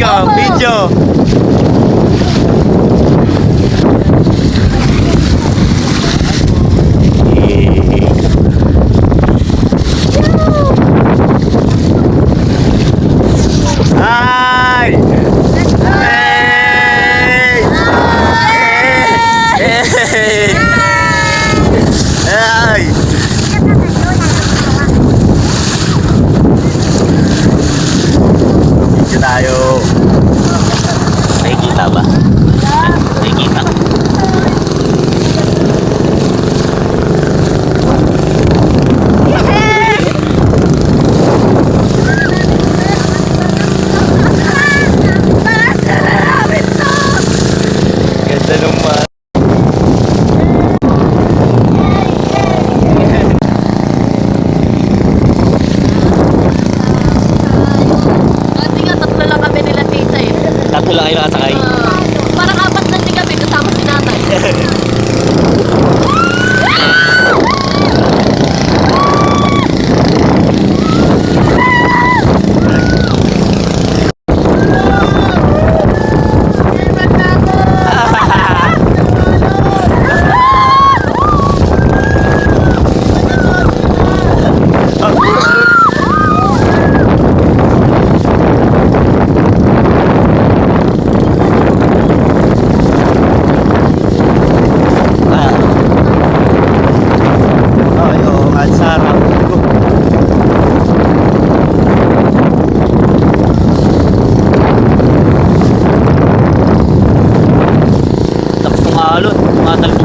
go, video. Hi! Hey! Hey! Hey! Dito tayo. Nakikita ba? Nakikita. Ganda naman. Tatlo lang kayo nakasakay? Parang apat na din kami kasama si nanay.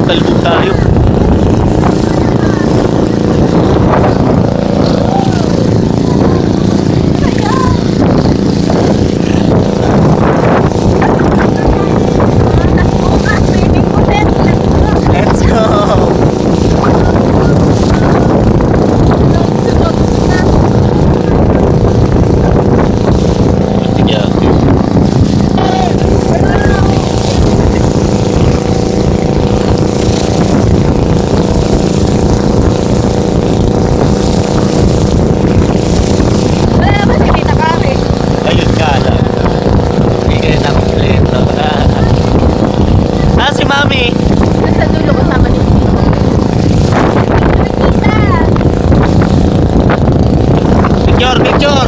Talbog tayo. Let's go. Picture!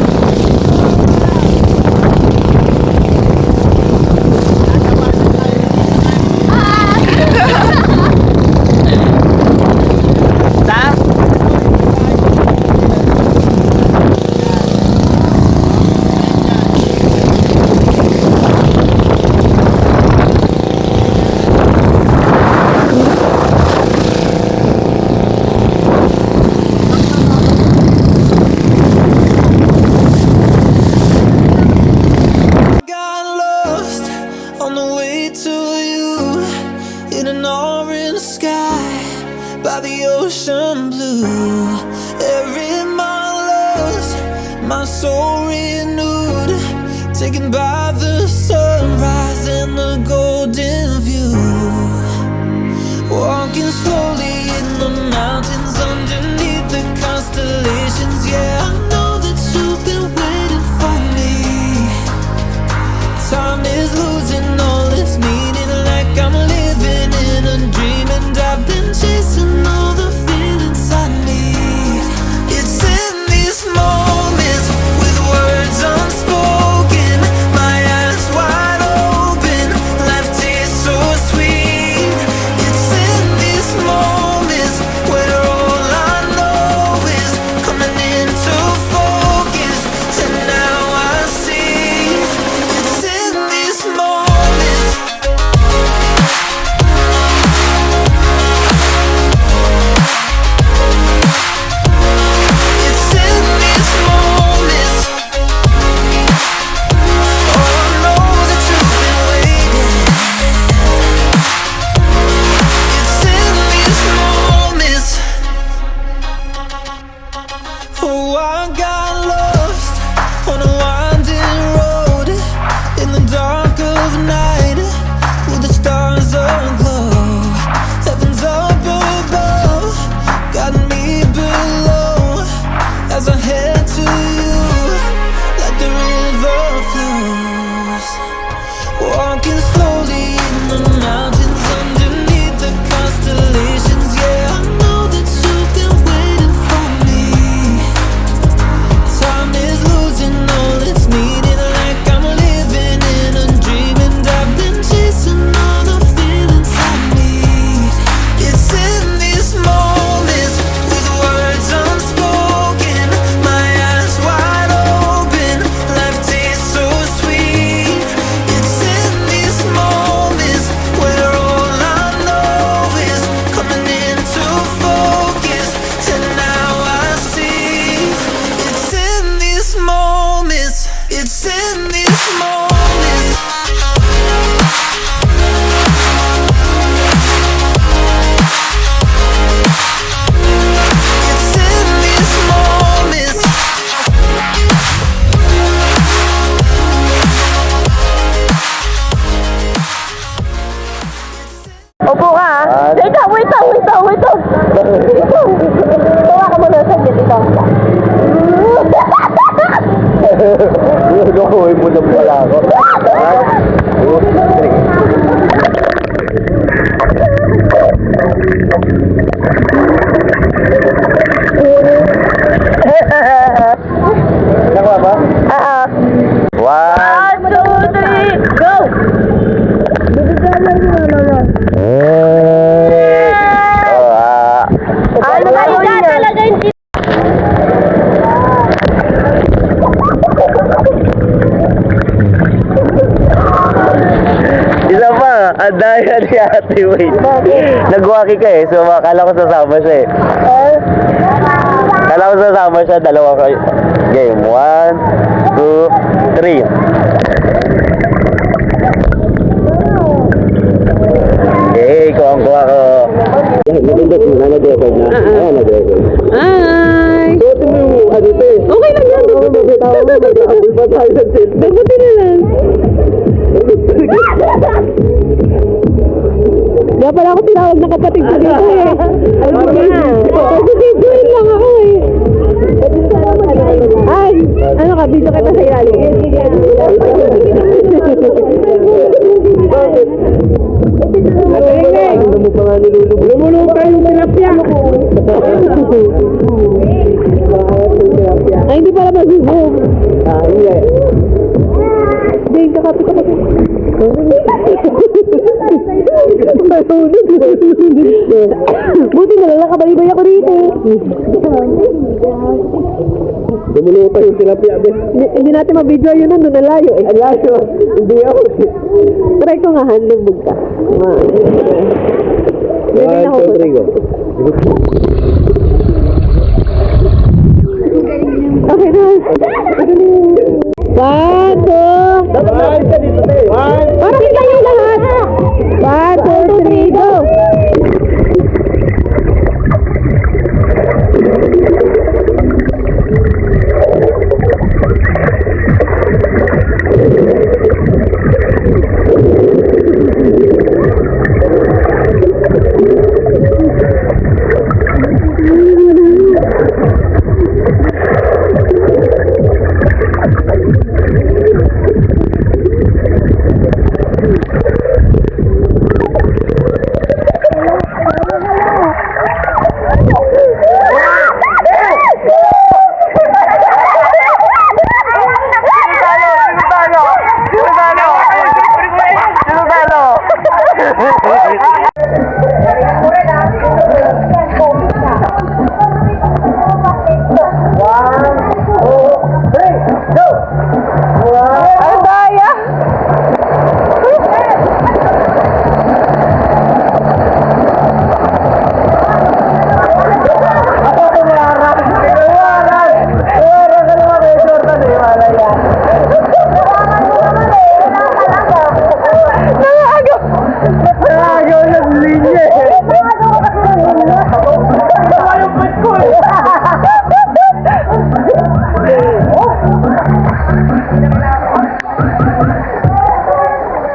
By the ocean blue, every mile lost, my soul renewed, taken by the sunrise and the golden view. Walking slowly in the mountains underneath the constellations. Yeah, I know that you've been waiting for me. Time is losing all its meaning, like I'm living in a dream, and I've been chasing all the feelings I need. It's in these moments with words unspoken, my eyes wide open, life tastes so sweet. It's in these moments where all I know is coming into focus, and now I see. It's in these moments. It's in these moments. Oh, I know that you've been waiting. It's in these moments. Oh, I got lost on a winding road in the dark of night, with the stars aglow. Heaven's up above, got me below, as I head to you, like the river flows. Gawin mo na pala ako. 1, 2, 3, go! Ano ba yun talaga yung isa pa, ang daya ni Ate Wait. Nagwaki ka so akala ko sasama siya Akala ko sasama siya, dalawa kayo. Game, 1, 2, 3. Okay, kuha ko. Nag-record na. Nag-record. Ay! Suotin mo yung ano ito Okay lang yan. Mag-apple pa tayo sa cellphone. Dagutin na lang. Kaya pala ako tinawag na kapatid ko dito Alam mo na. Kasi lang ako Ay! Ano ka? Video kita sa ilalim. Ano mo pa nga nilulubog? Lumulupa yung tilapia. Ay, hindi pala mag-zoom. Hindi. Hindi, kakapit. Buti na lang nakabalibay ako dito. Lumulupa yung tilapia. Hindi natin mabidyo yun nun, doon layo eh. Ang layo. Hindi ako. Try ko nga, lumubog ka. 1, 2, 3, go. Okay na. 1, 2. Para kita yung lahat. 1, 2, 3, go.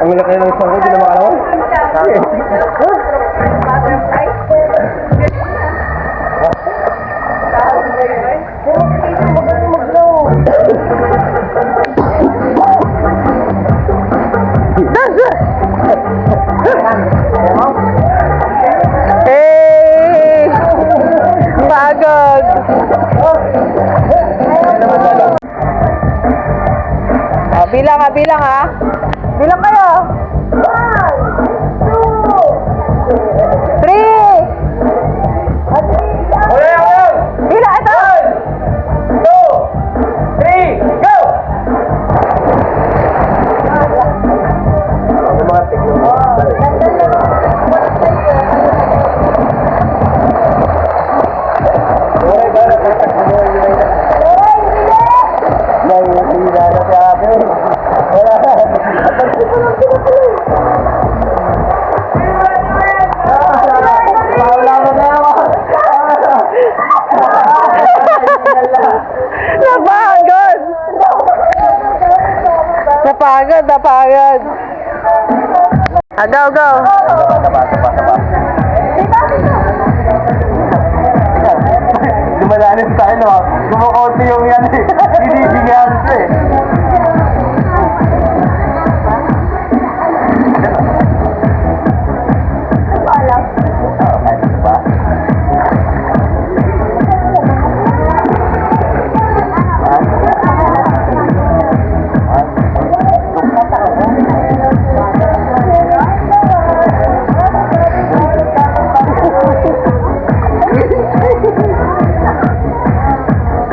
Ang laki ng isang ko, hindi na makalawan. Hey! Pagod! Oh, bilang ha. Bilang kayo. 1, 2, 3. Bilang ito. 1, 2, 3, go! Ang mga Napagod. Go. Lumalalim tayo, no? Gumukonti yung yan, binibigyan. nangyari ko eh.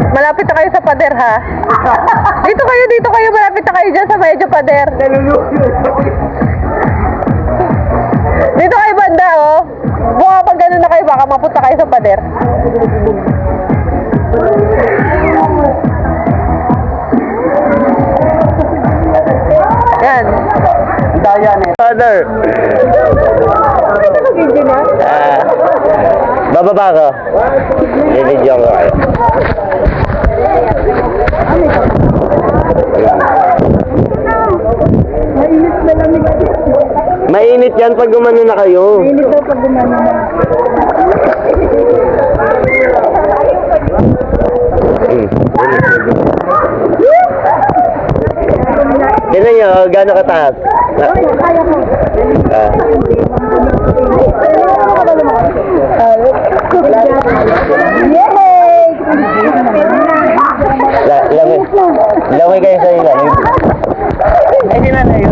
Malapit na kayo sa pader, ha? Dito kayo. Malapit na kayo dyan sa medyo pader. Dito kayo banda, oh. Buka pag gano'n na kayo, baka mapunta kayo sa pader. Yan. Daya na. Father. Bababa ko. I-video ko kayo. Mainit yan pag gumano na kayo. Mainit daw pag gumano na. Tignan nyo, gano'n kataas? Lamay kayo sa ilalim. Ay, di na yun.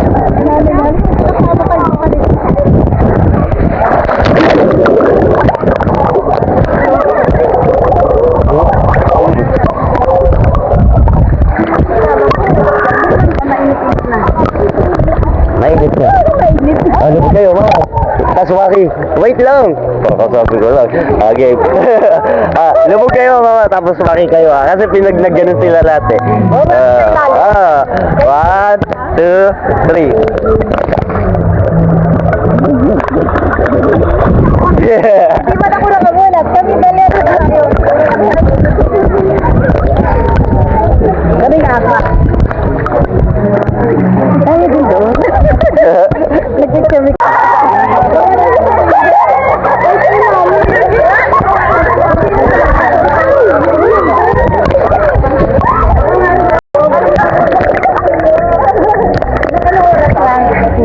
Mainit na. Ano ba kayo, ma? Taswaki. Wait lang. Pakasabi ko lang. Okay. Lubog kayo, mama. Tapos sumaki kayo, ha? Kasi pinagnagganon sila lahat, eh. 1, 2, 3. Yeah. Di ba na ko nakagulat? Kami balit na tayo. Kami nga. Tayo din doon. Nagkikami.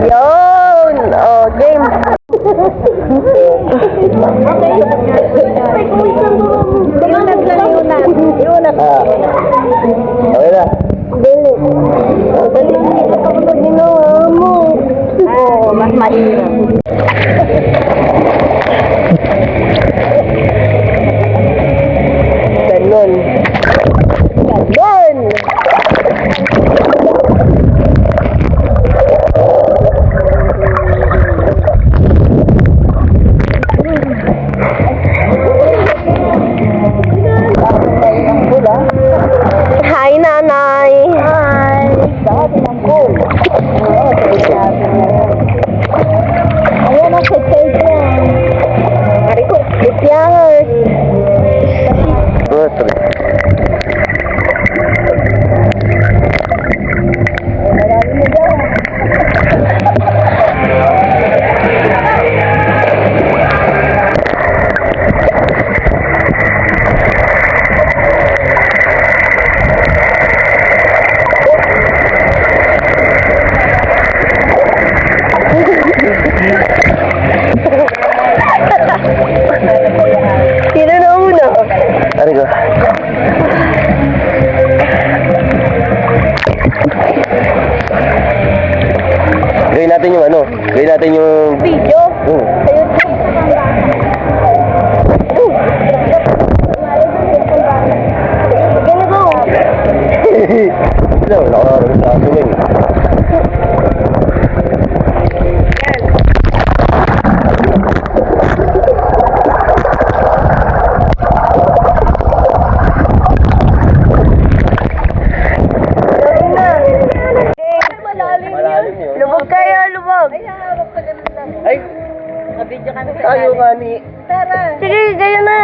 Yun! Oh, game. Okay na. Mas mainit. Ganon. Ganon! Hi, nanay. Hi. Dati ng pool. Ayan ang cake yan. Mariko, it's yours. 2, 3. Sino na una? Ano ko? Gawin natin yung ano? Gawin natin yung... Video? Sa YouTube? Ganito. Ano? Nakakaroon sa akin yun. Malalim yun. Lubog kayo, lubog. Ay! Tayo nga ni... Sige, kayo na.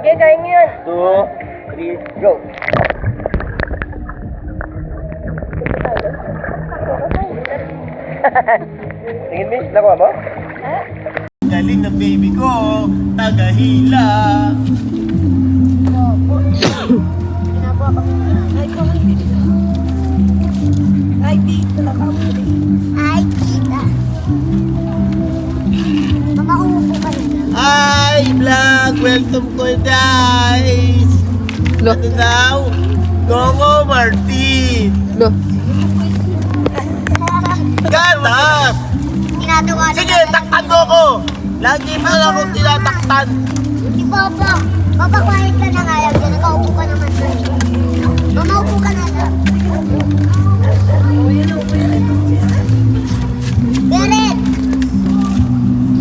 Sige, kayo nyo yun. 2, 3, go! Tingin, miss, nakuha mo? Galing ng baby ko, tagahila. Pinabuha kami Ay, tita. Mama, umupo ka na lang. Hi, vlog! Welcome ko, guys! Lo, Ano daw? Gongo Martin! lo. Gata! Tinatawa na Sige, taktan mo ko! Lagi mo lang akong tinataktan. Si Papa. Papa, quiet ka na nga lang. Diyan, nakaupo ka naman doon. Mama, upo ka na lang. Garrett!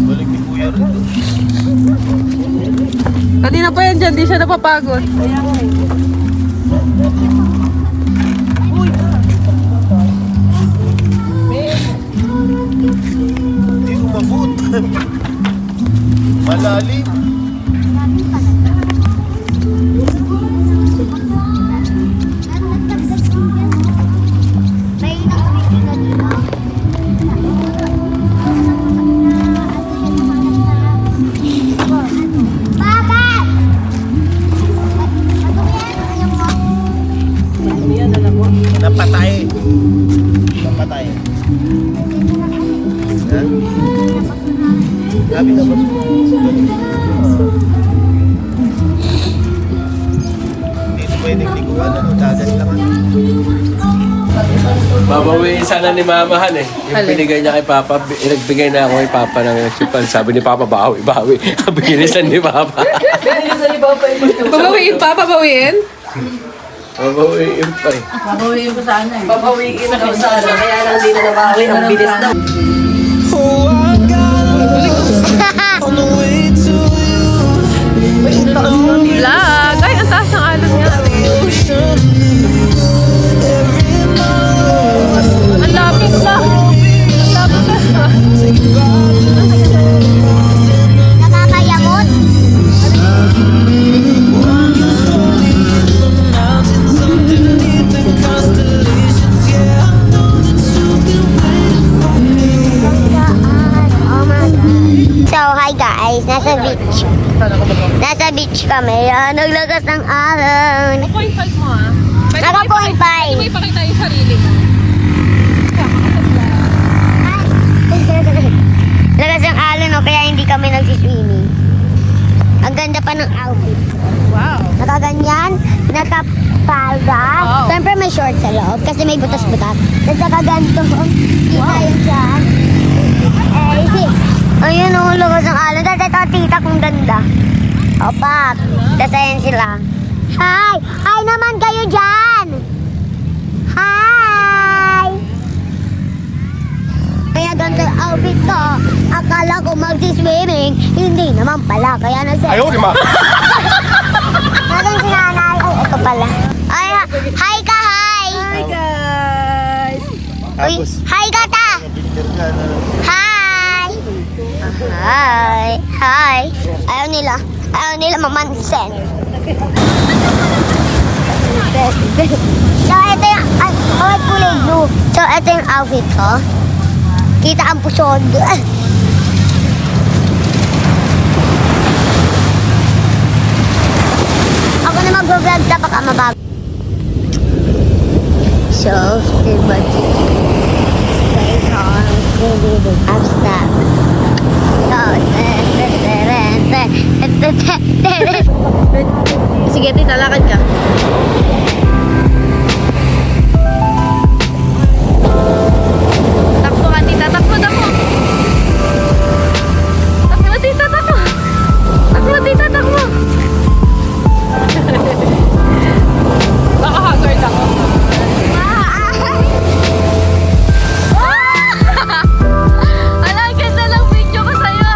Balik ni Kuya rin doon. Kanina pa yan dyan, di siya napapagod. Hindi ko mabut. Malalim. May nag-video na dito. Papa! Ano yan? Napatay. Napatay. Ha? Sabi ka ba? Dito pwedeng liguan, ano? Dagat lang, ano? Babawiin sana ni Mamahan eh. Yung Alin? binigay niya kay Papa, nagbigay na ako kay Papa ng chupan. Sabi ni Papa, bawi, bawi. Binisan ni Papa. Pabawiin pa, pabawiin. Babawiin pa eh. Oh, I got on the way to you. Vlog! Ay, ang taas ng alon niya. Ocean. Every night. Ang lapit na. Ang lapit na. Nakakayamot? Mountains underneath the constellations. Yeah, I know that you've been waiting for me. Oh my God. So, hi guys. Nasa beach. Nasa beach kami. Naglagas ng alon. 0.5 mo ah. Naka 0.5. Pwede mo ipakita yung sarili mo. Lagas ng alon, no? Kaya hindi kami nagsiswimming. Ang ganda pa ng outfit. Wow. Nakaganyan, nakapalda. Wow. Siyempre may short sa loob kasi may butas-butas. Tapos nakaganto. Kita yun dyan. Ayun o, lagas ng alon. Tapos ito, tita kong ganda. Opa, tapos ayan sila. Hi! Hi naman kayo dyan! Hi! Kaya ganito yung outfit ko. Akala ko magsiswimming. Hindi naman pala. Kaya nagsa... Ayaw, di ma! Nasaan si nanay? Ay, ito pala. Ay, hi ka, hi! Hi guys! Uy, hi ka ta! Hi! Hi! Hi! Ayaw nila mamansin. So, ito yung... Ay, bakit kulay blue? So, ito yung outfit ko. Kita ang pusod. Ako na mag-vlog sa pagkamabago. So, diba? Stay on. I'm stuck. Sige, tita, lakad ka. Takbo ka, tita. Takbo, takbo. Takbo, tita, takbo. Takbo, tita, takbo. Baka haggard ako. Ala, ang ganda ng video ko sa'yo.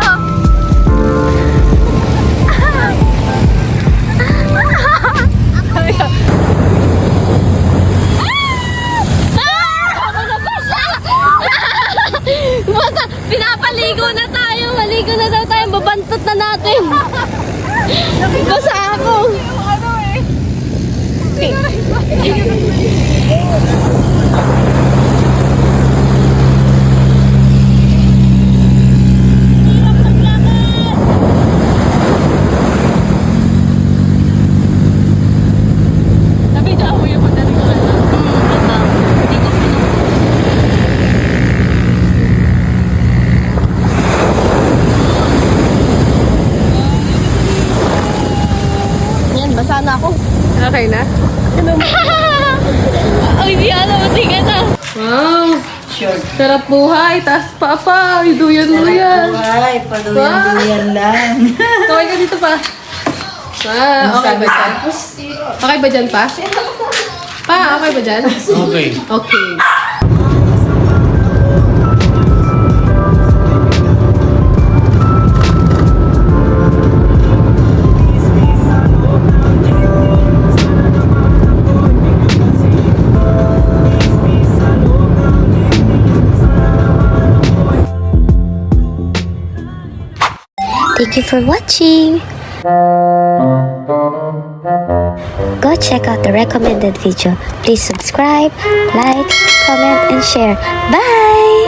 Basta, pinapaligo na tayo. Maligo na daw tayo. Babantot na natin. Basta ako. Nabidyo ako yung Okay na? Ay, di alam, mati ka na. Wow. Sarap buhay. Taas pa pa. Duyan-duyan. Ay, paduyan-duyan lang. Okay ka dito pa. Okay ba dyan? Okay ba dyan pa? Pa, okay ba dyan? Okay. Okay. Thank you for watching. Go check out the recommended video. Please subscribe, like, comment, and share. Bye!